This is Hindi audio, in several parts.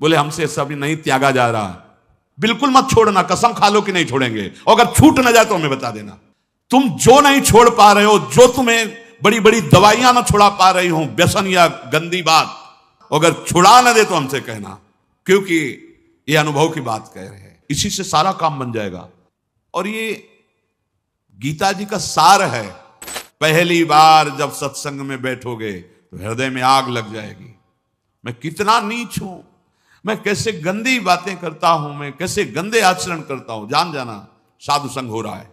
बोले हमसे सब नहीं त्यागा जा रहा। बिल्कुल मत छोड़ना, कसम खा लो कि नहीं छोड़ेंगे, और अगर छूट ना जाए तो हमें बता देना। तुम जो नहीं छोड़ पा रहे हो, जो तुम्हें बड़ी बड़ी दवाइयां ना छुड़ा पा रही हो, व्यसन या गंदी बात, अगर छुड़ा ना दे तो हमसे कहना, क्योंकि ये अनुभव की बात कह रहे हैं, इसी से सारा काम बन जाएगा। और ये गीता जी का सार है। पहली बार जब सत्संग में बैठोगे तो हृदय में आग लग जाएगी। मैं कितना नीच हूं, मैं कैसे गंदी बातें करता हूं, मैं कैसे गंदे आचरण करता हूं। जान जाना साधु संग हो रहा है।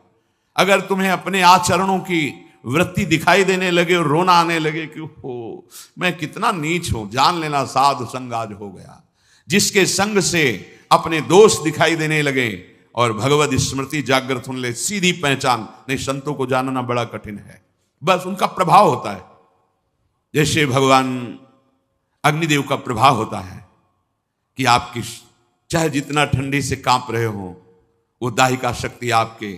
अगर तुम्हें अपने आचरणों की वृत्ति दिखाई देने लगे और रोना आने लगे कि हो मैं कितना नीच हूं, जान लेना साधु संग आज हो गया। जिसके संग से अपने दोष दिखाई देने लगे और भगवत स्मृति जागृत होने लगे, सीधी पहचान। नहीं, संतों को जानना बड़ा कठिन है, बस उनका प्रभाव होता है। जैसे भगवान अग्निदेव का प्रभाव होता है कि आपकी चाहे जितना ठंडी से कांप रहे हो, वो दाहिका शक्ति आपके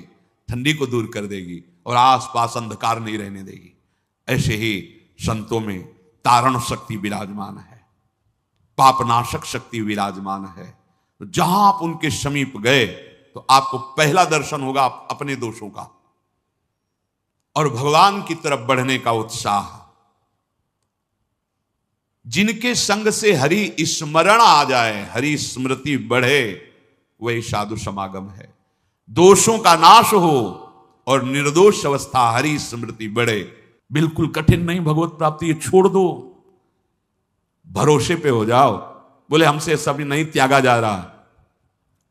ठंडी को दूर कर देगी और आसपास अंधकार नहीं रहने देगी। ऐसे ही संतों में तारण शक्ति विराजमान है, पापनाशक शक्ति विराजमान है। तो जहां आप उनके समीप गए तो आपको पहला दर्शन होगा अपने दोषों का और भगवान की तरफ बढ़ने का उत्साह। जिनके संग से हरि स्मरण आ जाए, हरि स्मृति बढ़े, वही साधु समागम है। दोषों का नाश हो और निर्दोष अवस्था हरि स्मृति बढ़े। बिल्कुल कठिन नहीं भगवत प्राप्ति, ये छोड़ दो, भरोसे पे हो जाओ। बोले हमसे सब नहीं त्यागा जा रहा,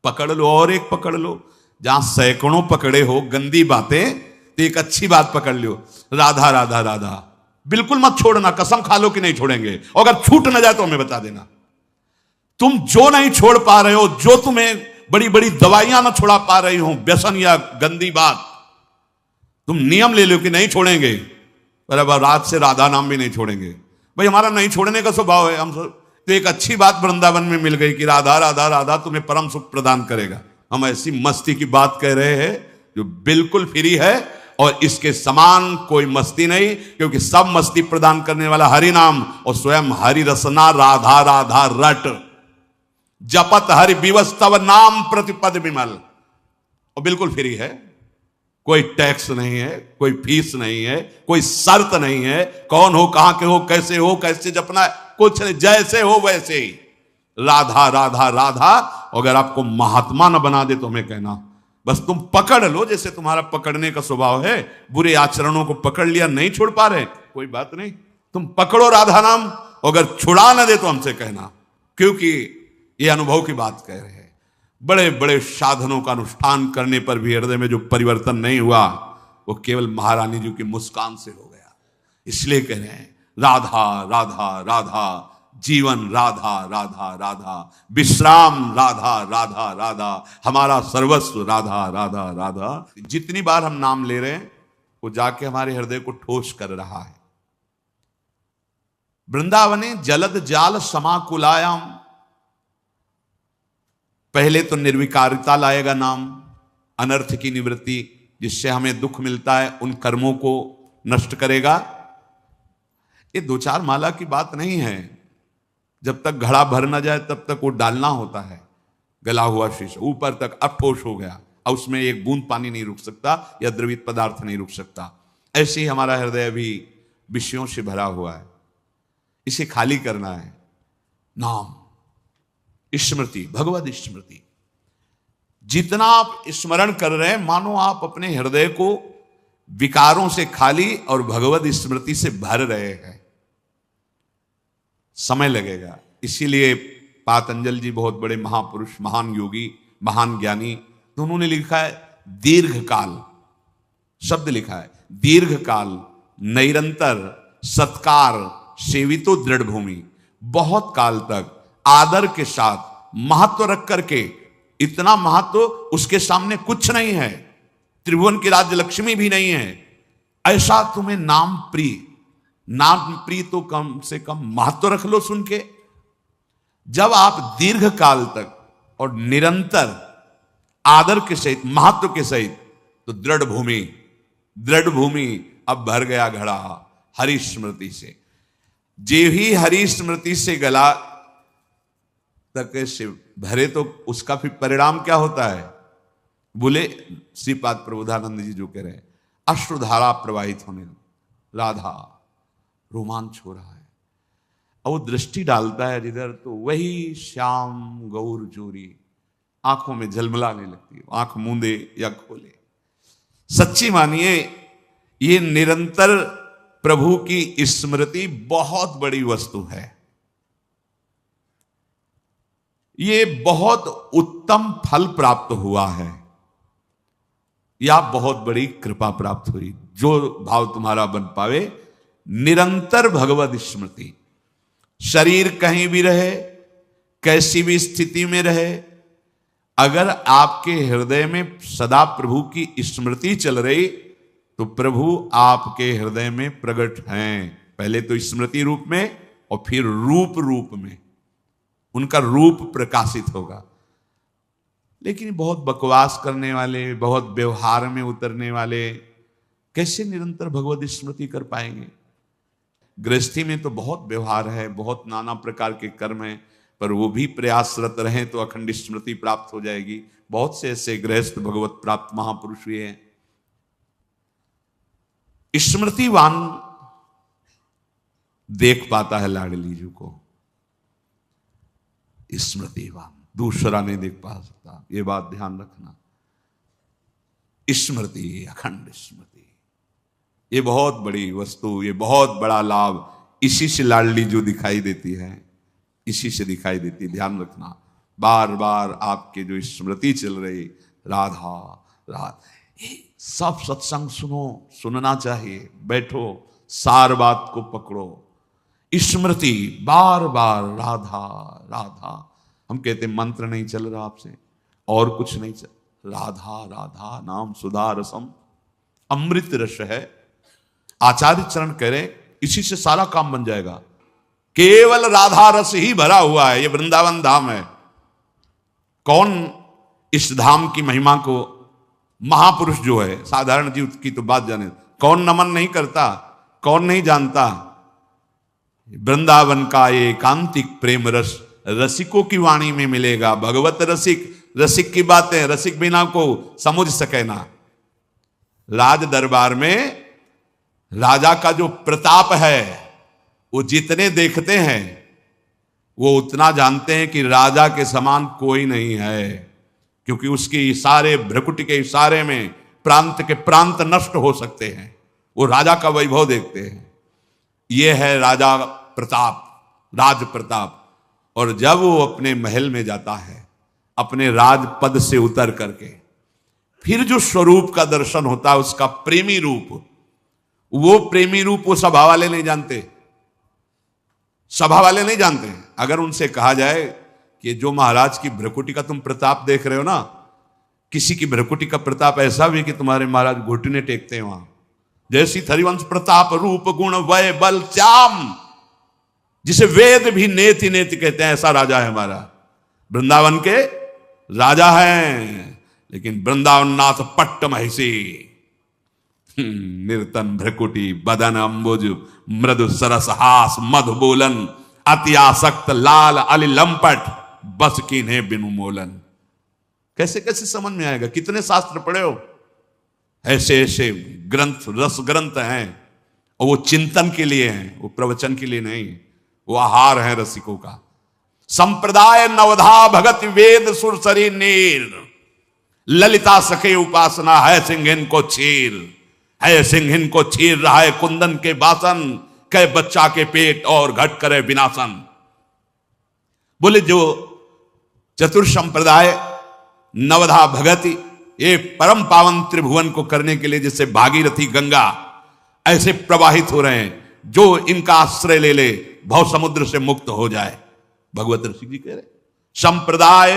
पकड़ लो और एक पकड़ लो। जहां सैकड़ों पकड़े हो गंदी बातें, तो एक अच्छी बात पकड़ लो, राधा राधा राधा। बिल्कुल मत छोड़ना, कसम खा लो कि नहीं छोड़ेंगे, और अगर छूट ना जाए तो हमें बता देना। तुम जो नहीं छोड़ पा रहे हो, जो तुम्हें बड़ी बड़ी दवाइयां ना छुड़ा पा रही हो, व्यसन या गंदी बात, तुम नियम ले लो कि नहीं छोड़ेंगे, पर अब रात से राधा नाम भी नहीं छोड़ेंगे। भाई हमारा नहीं छोड़ने का स्वभाव है हम सब। तो एक अच्छी बात वृंदावन में मिल गई कि राधा राधा राधा तुम्हें परम सुख प्रदान करेगा। हम ऐसी मस्ती की बात कह रहे हैं जो बिल्कुल फ्री है और इसके समान कोई मस्ती नहीं, क्योंकि सब मस्ती प्रदान करने वाला हरि नाम और स्वयं हरि रसना राधा राधा रट जपत हरि विवस तव नाम प्रतिपद विमल। और बिल्कुल फ्री है, कोई टैक्स नहीं है, कोई फीस नहीं है, कोई शर्त नहीं है। कौन हो, कहां के हो, कैसे जपना है, कुछ नहीं, जैसे हो वैसे ही राधा राधा राधा। अगर आपको महात्मा न बना दे तो हमें कहना, बस तुम पकड़ लो, जैसे तुम्हारा पकड़ने का स्वभाव है। बुरे आचरणों को पकड़ लिया, नहीं छोड़ पा रहे, कोई बात नहीं, तुम पकड़ो राधा नाम। अगर छुड़ा ना दे तो हमसे कहना, क्योंकि ये अनुभव की बात कह रहे हैं। बड़े बड़े साधनों का अनुष्ठान करने पर भी हृदय में जो परिवर्तन नहीं हुआ, वो केवल महारानी जी की मुस्कान से हो गया। इसलिए कह रहे हैं राधा राधा राधा, जीवन राधा राधा राधा, विश्राम राधा राधा राधा, हमारा सर्वस्व राधा राधा राधा। जितनी बार हम नाम ले रहे हैं वो जाके हमारे हृदय को ठोस कर रहा है। वृंदावने जलद जाल समाकुलायाम, पहले तो निर्विकारिता लाएगा नाम, अनर्थ की निवृत्ति, जिससे हमें दुख मिलता है उन कर्मों को नष्ट करेगा। ये दो चार माला की बात नहीं है। जब तक घड़ा भर ना जाए तब तक वो डालना होता है। गला हुआ शीशा ऊपर तक अब ठोस हो गया, अब उसमें एक बूंद पानी नहीं रुक सकता या द्रवित पदार्थ नहीं रुक सकता। ऐसे ही हमारा हृदय भी विषयों से भरा हुआ है, इसे खाली करना है। नाम स्मृति, भगवत स्मृति, जितना आप स्मरण कर रहे हैं मानो आप अपने हृदय को विकारों से खाली और भगवत स्मृति से भर रहे हैं। समय लगेगा। इसीलिए पातंजल जी बहुत बड़े महापुरुष, महान योगी, महान ज्ञानी, तो उन्होंने लिखा है दीर्घ काल, शब्द लिखा है दीर्घ काल, निरंतर सत्कार सेवितो दृढ़ भूमि। बहुत काल तक आदर के साथ महत्व रख करके, इतना महत्व उसके सामने कुछ नहीं है, त्रिभुवन की राज्य लक्ष्मी भी नहीं है, ऐसा तुम्हें नाम प्रिय, नाम प्रिय तो कम से कम महत्व रख लो सुन के। जब आप दीर्घ काल तक और निरंतर आदर के सहित, महत्व के सहित, तो दृढ़ भूमि अब भर गया घड़ा हरि स्मृति से। जे ही हरि स्मृति से गला तक से भरे तो उसका फिर परिणाम क्या होता है? बोले श्रीपाद प्रबोधानंद जी जो कह रहे हैं, अश्रुधारा प्रवाहित होने, राधा रोमांच हो रहा है। और वो दृष्टि डालता है जिधर, तो वही श्याम गौर जोरी आंखों में झलमलाने लगती है, आंख मूंदे या खोले। सच्ची मानिए, ये निरंतर प्रभु की स्मृति बहुत बड़ी वस्तु है। ये बहुत उत्तम फल प्राप्त हुआ है, या बहुत बड़ी कृपा प्राप्त हुई। जो भाव तुम्हारा बन पावे, निरंतर भगवत स्मृति, शरीर कहीं भी रहे, कैसी भी स्थिति में रहे, अगर आपके हृदय में सदा प्रभु की स्मृति चल रही, तो प्रभु आपके हृदय में प्रकट हैं। पहले तो स्मृति रूप में और फिर रूप में उनका रूप प्रकाशित होगा। लेकिन बहुत बकवास करने वाले, बहुत व्यवहार में उतरने वाले कैसे निरंतर भगवत स्मृति कर पाएंगे? गृहस्थी में तो बहुत व्यवहार है, बहुत नाना प्रकार के कर्म हैं, पर वो भी प्रयासरत रहें तो अखंड स्मृति प्राप्त हो जाएगी। बहुत से ऐसे गृहस्थ भगवत प्राप्त महापुरुष हुए हैं। स्मृतिवान देख पाता है लाडली जी को, स्मृतिवान दूसरा नहीं देख पा सकता। ये बात ध्यान रखना। स्मृति, अखंड स्मृति, ये बहुत बड़ी वस्तु, ये बहुत बड़ा लाभ, इसी से लाडली जो दिखाई देती है, इसी से दिखाई देती है। ध्यान रखना, बार बार आपके जो स्मृति चल रही, राधा राधा, सब सत्संग सुनो, सुनना चाहिए। बैठो, सार बात को पकड़ो, स्मृति बार बार राधा राधा। हम कहते मंत्र नहीं चल रहा आपसे, और कुछ नहीं चल, राधा राधा नाम सुधा रसम, अमृत रस है। आचार्य चरण कह रहे इसी से सारा काम बन जाएगा। केवल राधा रस ही भरा हुआ है, ये वृंदावन धाम है। कौन इस धाम की महिमा को, महापुरुष जो है, साधारण जीव की तो बात जाने, कौन नमन नहीं करता, कौन नहीं जानता? वृंदावन का ये एकांतिक प्रेम रस रसिकों की वाणी में मिलेगा। भगवत रसिक, रसिक की बातें रसिक बिना को समझ सके ना। राज दरबार में राजा का जो प्रताप है, वो जितने देखते हैं वो उतना जानते हैं कि राजा के समान कोई नहीं है, क्योंकि उसके इशारे, भ्रकुटी के इशारे में प्रांत के प्रांत नष्ट हो सकते हैं। वो राजा का वैभव देखते हैं। ये है राजा प्रताप, राज प्रताप। और जब वो अपने महल में जाता है, अपने राज पद से उतर करके, फिर जो स्वरूप का दर्शन होता है, उसका प्रेमी रूप, वो प्रेमी रूप वो सभा वाले नहीं जानते, सभा वाले नहीं जानते। अगर उनसे कहा जाए कि जो महाराज की भ्रकुटी का तुम प्रताप देख रहे हो ना, किसी की भ्रकुटी का प्रताप ऐसा भी कि तुम्हारे महाराज घुटने टेकते हैं वहां, जैसी हरिवंश प्रताप रूप गुण वय बल चाम, जिसे वेद भी नेति नेति कहते हैं, ऐसा राजा है हमारा। वृंदावन के राजा हैं, लेकिन वृंदावन नाथ पट्ट महिषी, निर्तन भ्रकुटी बदन अंबुज मृदु सरस हास मधु बोलन, अति आसक्त लाल अली लंपट बस कीन्हे बिनु मोलन। कैसे कैसे समझ में आएगा? कितने शास्त्र पढ़े हो? ऐसे ऐसे ग्रंथ, रस ग्रंथ हैं, और वो चिंतन के लिए हैं, वो प्रवचन के लिए नहीं। वो आहार है रसिकों का। संप्रदाय नवधा भगत वेद सुरसरी नीर, ललिता सखे उपासना है सिंहिन को चीर, है सिंहिन को चीर रहा है कुंदन के बासन, कै बच्चा के पेट और घट करे विनाशन। बोले जो चतुर संप्रदाय नवधा भगति, ये परम पावन त्रिभुवन को करने के लिए जैसे भागीरथी गंगा ऐसे प्रवाहित हो रहे हैं, जो इनका आश्रय ले ले भव समुद्र से मुक्त हो जाए। भगवत ऋषि जी कह रहे संप्रदाय,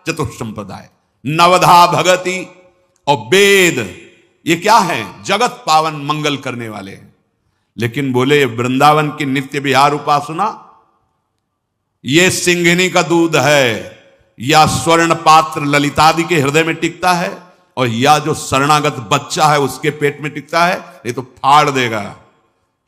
चतुर संप्रदाय, नवधा भगति और वेद, ये क्या है? जगत पावन मंगल करने वाले हैं। लेकिन बोले वृंदावन की नित्य विहार उपासना, ये सिंहिनी का दूध है, या स्वर्ण पात्र ललितादि के हृदय में टिकता है, और या जो शरणागत बच्चा है उसके पेट में टिकता है, ये तो फाड़ देगा।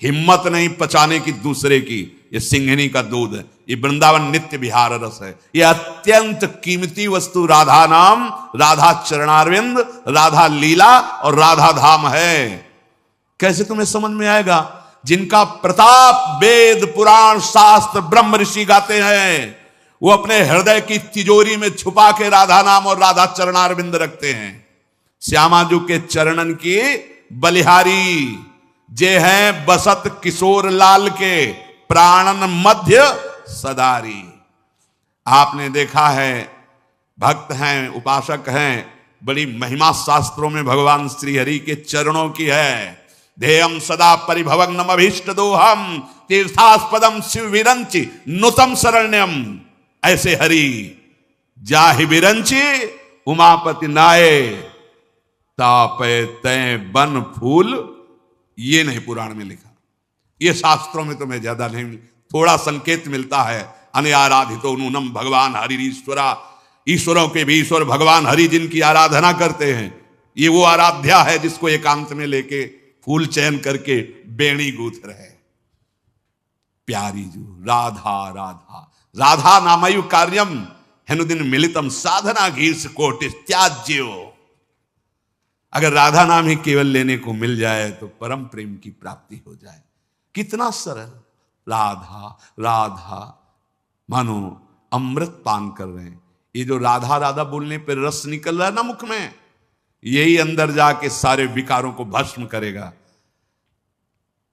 हिम्मत नहीं पचाने की दूसरे की, ये सिंहिनी का दूध है, ये वृंदावन नित्य विहार रस है। ये अत्यंत कीमती वस्तु राधा नाम, राधा चरणारविंद, राधा लीला और राधा धाम है। कैसे तुम्हें समझ में आएगा? जिनका प्रताप वेद पुराण शास्त्र ब्रह्म ऋषि गाते हैं, वो अपने हृदय की तिजोरी में छुपा के राधा नाम और राधा चरणारविंद रखते हैं। श्यामाजू के चरणन की बलिहारी जे हैं बसत किशोर लाल के, प्राणन मध्य सदारी। आपने देखा है, भक्त हैं, उपासक हैं, बड़ी महिमा शास्त्रों में भगवान श्री हरि के चरणों की है। ध्येयम सदा परिभवग्नम अभीष्ट दोहम, तीर्थास्पदम शिव विरंचि नुतम शरण्यम। ऐसे हरि जाहि विरंचि उमापति नाये, तापे तय बन फूल। ये नहीं पुराण में लिखा, ये शास्त्रों में तुम्हें ज्यादा नहीं, थोड़ा संकेत मिलता है। अनआराधितो नूनम भगवान हरि ईश्वरा, ईश्वरों के भी ईश्वर भगवान हरि जिनकी आराधना करते हैं, ये वो आराध्या है जिसको एकांत में लेके फूल चयन करके बेणी गूंथ रहे। प्यारी जो राधा राधा राधा नामयु कार्यम हेनुदिन मिलितम साधना घीर्ष कोटि त्याज्यो। अगर राधा नाम ही केवल लेने को मिल जाए तो परम प्रेम की प्राप्ति हो जाए। कितना सरल, राधा राधा मानो अमृत पान कर रहे हैं। ये जो राधा राधा बोलने पर रस निकल रहा है ना मुख में, यही अंदर जाके सारे विकारों को भस्म करेगा।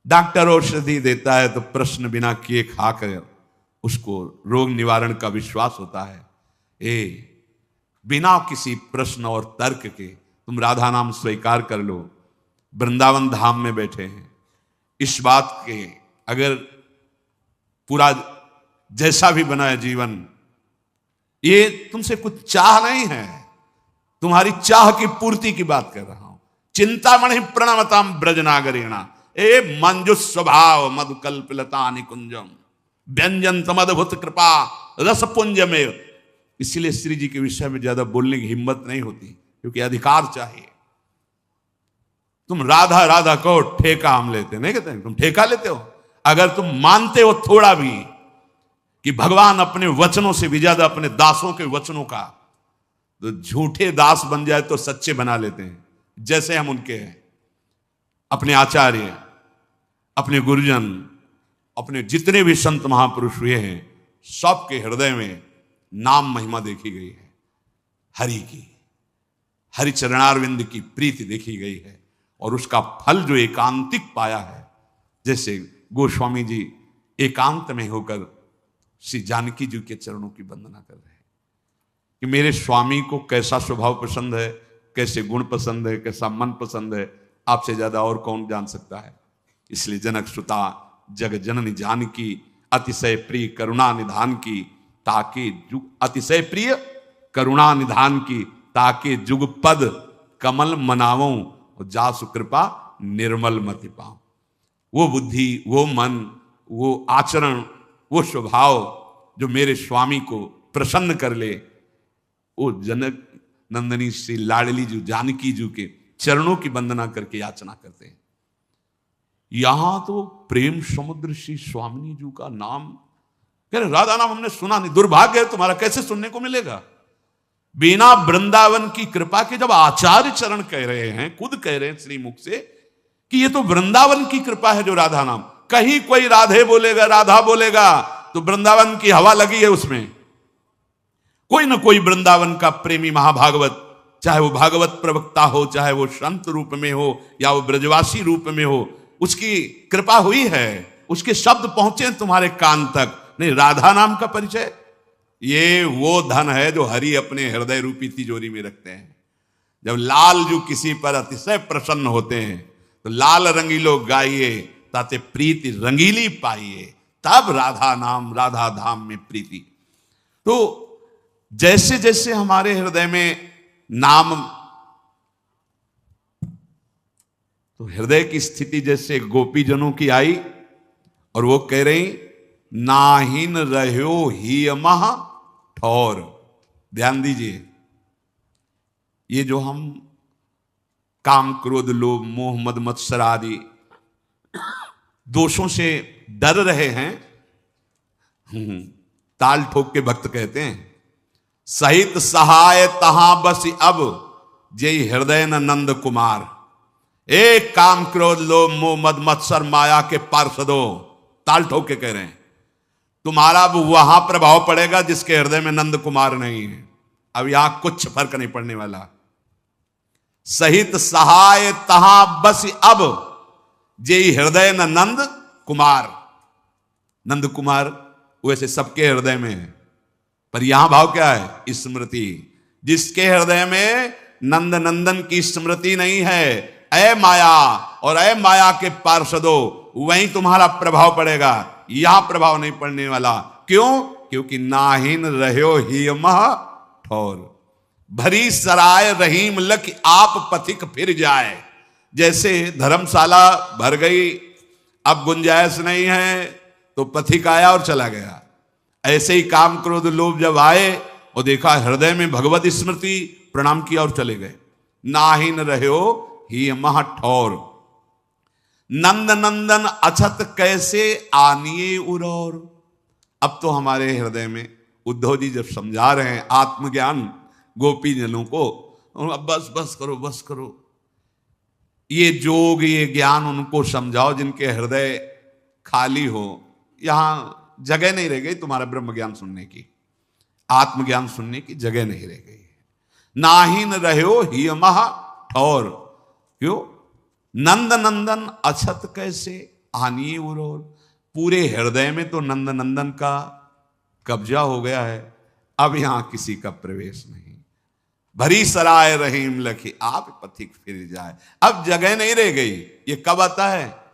डॉक्टर औषधि देता है तो प्रश्न बिना किए खाकर उसको रोग निवारण का विश्वास होता है। बिना किसी प्रश्न और तर्क के तुम राधा नाम स्वीकार कर लो। वृंदावन धाम में बैठे हैं, इस बात के अगर पूरा जैसा भी बना है जीवन, ये तुमसे कुछ चाह नहीं है, तुम्हारी चाह की पूर्ति की बात कर रहा हूं। चिंतामणि प्रणमताम ब्रजनागरेणा, ए मंजुष स्वभाव मधुकल्पलता निकुंजम व्यंजन तमद्भुत कृपा रसपुंज में। इसलिए श्री जी के विषय में ज्यादा बोलने की हिम्मत नहीं होती, क्योंकि अधिकार चाहिए। तुम राधा राधा कहो, ठेका हम लेते नहीं, कहते तुम ठेका लेते हो। अगर तुम मानते हो थोड़ा भी कि भगवान अपने वचनों से भी ज्यादा अपने दासों के वचनों का, तो झूठे दास बन जाए तो सच्चे बना लेते हैं। जैसे हम उनके हैं, अपने आचार्य, अपने गुरुजन, अपने जितने भी संत महापुरुष हुए हैं, सबके हृदय में नाम महिमा देखी गई है। हरि की, हरि चरणारविंद की प्रीति देखी गई है, और उसका फल जो एकांतिक पाया है। जैसे गोस्वामी जी एकांत में होकर श्री जानकी जी के चरणों की वंदना कर रहे हैं कि मेरे स्वामी को कैसा स्वभाव पसंद है, कैसे गुण पसंद है, कैसा मन पसंद है, आपसे ज्यादा और कौन जान सकता है। इसलिए जनक सुता जग जननी जानकी, अतिशय प्रिय करुणा निधान की, ताके जुग अतिशय प्रिय करुणा निधान की, ताके जुगपद कमल मनावों, और जासु कृपा निर्मल मति पाऊं। वो बुद्धि, वो मन, वो आचरण, वो स्वभाव जो मेरे स्वामी को प्रसन्न कर ले, वो जनक नंदनी श्री लाडली जी जानकी जी के चरणों की वंदना करके याचना करते हैं। यहां तो प्रेम समुद्र श्री स्वामिनी जी का नाम कह रहे, राधा नाम हमने सुना नहीं। दुर्भाग्य है तुम्हारा, कैसे सुनने को मिलेगा बिना वृंदावन की कृपा के। जब आचार्य चरण कह रहे हैं, खुद कह रहे हैं श्री मुख से कि ये तो वृंदावन की कृपा है जो राधा नाम। कहीं कोई राधे बोलेगा, राधा बोलेगा तो वृंदावन की हवा लगी है उसमें। कोई ना कोई वृंदावन का प्रेमी महाभागवत, चाहे वो भागवत प्रवक्ता हो, चाहे वो संत रूप में हो या वो ब्रजवासी रूप में हो, उसकी कृपा हुई है, उसके शब्द पहुंचे तुम्हारे कान तक। नहीं, राधा नाम का परिचय, ये वो धन है जो हरि अपने हृदय रूपी तिजोरी में रखते हैं। जब लाल जो किसी पर अतिशय प्रसन्न होते हैं तो लाल रंगीलो गाइए ताते प्रीति रंगीली पाइए, तब राधा नाम राधा धाम में प्रीति। तो जैसे जैसे हमारे हृदय में नाम, तो हृदय की स्थिति जैसे गोपीजनों की आई और वो कह रही नाहिन रहो ही मह ठौर। ध्यान दीजिए, ये जो हम काम क्रोध लोभ मोह मद मत्सर आदि दोषों से डर रहे हैं, ताल ठोक के भक्त कहते हैं, सहित सहाय तहां बस अब जय हृदय न नंद कुमार। एक काम क्रोध लोभ मोह मद मत्सर माया के पार्षदों, ताल ठोक के कह रहे हैं, तुम्हारा अब वहां प्रभाव पड़ेगा जिसके हृदय में नंद कुमार नहीं है। अब यहां कुछ फर्क नहीं पड़ने वाला। सहित सहाय तहां बस अब जय हृदय न नंद कुमार। नंद कुमार वैसे सबके हृदय में है, पर यहां भाव क्या है? स्मृति। जिसके हृदय में नंद नंदन की स्मृति नहीं है, ऐ माया और ऐ माया के पार्षदों, वहीं तुम्हारा प्रभाव पड़ेगा, यहां प्रभाव नहीं पड़ने वाला। क्यों? क्योंकि नाहिन रहो ही मह ठौर, भरी सराय रहीम लख आप पथिक फिर जाए। जैसे धर्मशाला भर गई, अब गुंजाइश नहीं है, तो पथिक आया और चला गया। ऐसे ही काम क्रोध लोभ जब आए और देखा हृदय में भगवत स्मृति, प्रणाम किया और चले गए। नाहिन रहो ही मह ठौर, नंद नंदन अछत कैसे आनिए उरौर। अब तो हमारे हृदय में उद्धव जी जब समझा रहे हैं आत्मज्ञान गोपी जनों को, अब बस बस करो बस करो, ये जोग ये ज्ञान उनको समझाओ जिनके हृदय खाली हो। यहां जगह नहीं रह गई तुम्हारा ब्रह्म ज्ञान सुनने की, आत्मज्ञान सुनने की जगह नहीं रह गई। नाहिन रहो ही मह ठौर, क्यों? नंद नंदन अछत कैसे आनिए उरौर। पूरे हृदय में तो नंद नंदन का कब्जा हो गया है, अब यहां किसी का प्रवेश नहीं। भरी सराय रहीम लखी आप पथिक फिर जाए, अब जगह नहीं रह गई। ये कब आता है?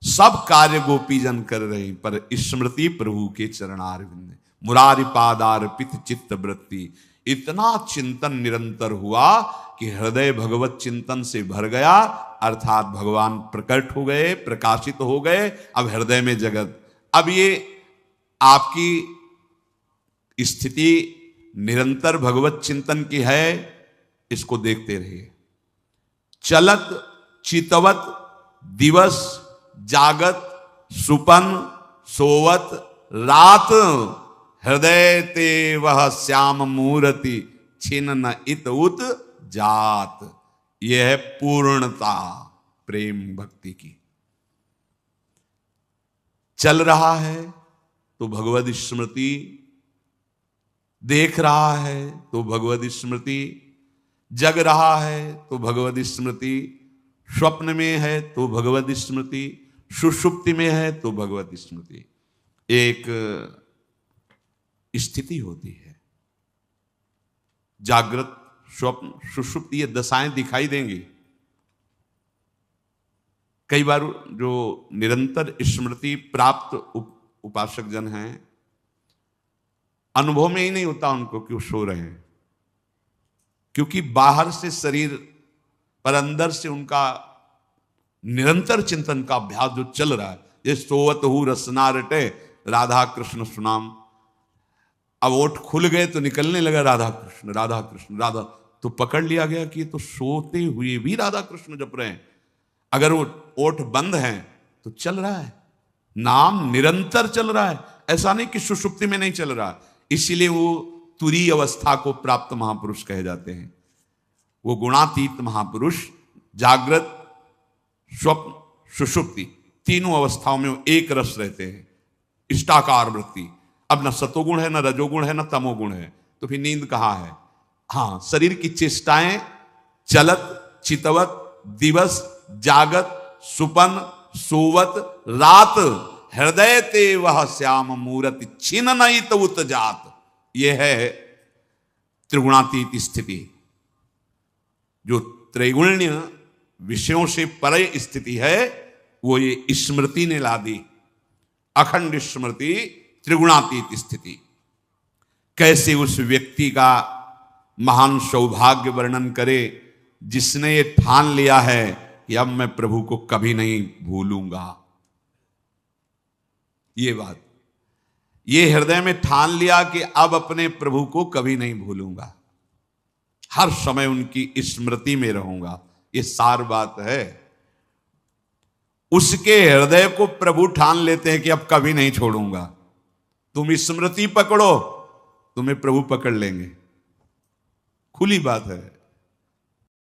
सब कार्य गोपीजन कर रही, पर स्मृति प्रभु के चरणारविंद, मुरारी पादार्पित चित्त वृत्ति। इतना चिंतन निरंतर हुआ कि हृदय भगवत चिंतन से भर गया, अर्थात भगवान प्रकट हो गए, प्रकाशित हो गए। अब हृदय में जगत, अब ये आपकी स्थिति निरंतर भगवत चिंतन की है, इसको देखते रहिए। चलत चितवत दिवस जागत सुपन सोवत रात, हृदय ते वह श्याम मूर्ति छिन न इत उत जात। यह है पूर्णता प्रेम भक्ति की। चल रहा है तो भगवद स्मृति, देख रहा है तो भगवद स्मृति, जग रहा है तो भगवद स्मृति, स्वप्न में है तो भगवद स्मृति, सुषुप्ति में है तो भगवद स्मृति। एक स्थिति होती है, जागृत स्वप्न सुषुप्ति, ये दशाएं दिखाई देंगी। कई बार जो निरंतर स्मृति प्राप्त उपासक जन हैं, अनुभव में ही नहीं होता उनको कि वो सो रहे हैं, क्योंकि बाहर से शरीर पर अंदर से उनका निरंतर चिंतन का अभ्यास जो चल रहा है। ये सोवत हूं रसना रटे राधा कृष्ण सुनाम, अब ओठ खुल गए तो निकलने लगा राधा कृष्ण राधा कृष्ण राधा, तो पकड़ लिया गया कि ये तो सोते हुए भी राधा कृष्ण जप रहे हैं। अगर वो ओठ बंद हैं तो चल रहा है, नाम निरंतर चल रहा है, ऐसा नहीं कि सुषुप्ति में नहीं चल रहा। इसीलिए वो तुरीय अवस्था को प्राप्त महापुरुष कहे जाते हैं। वो गुणातीत महापुरुष जागृत स्वप्न सुषुप्ति तीनों अवस्थाओं में एक रस रहते हैं, इष्टाकार वृत्ति। अब न सतोगुण है, न रजोगुण है, न तमोगुण है, तो फिर नींद कहां है? हाँ, शरीर की चेष्टाएं चलत चितवत दिवस जागत सुपन सोवत रात, हृदय ते वह श्याम मूर्ति छिन नहीं तो उत जात। यह है त्रिगुणातीत स्थिति, जो त्रैगुण्य विषयों से परे स्थिति है, वो ये स्मृति ने ला दी। अखंड स्मृति, त्रिगुणातीत स्थिति। कैसे उस व्यक्ति का महान सौभाग्य वर्णन करे जिसने ये ठान लिया है कि अब मैं प्रभु को कभी नहीं भूलूंगा। ये बात, ये हृदय में ठान लिया कि अब अपने प्रभु को कभी नहीं भूलूंगा, हर समय उनकी स्मृति में रहूंगा। ये सार बात है। उसके हृदय को प्रभु ठान लेते हैं कि अब कभी नहीं छोड़ूंगा। तुम स्मृति पकड़ो, तुम्हें प्रभु पकड़ लेंगे। खुली बात है।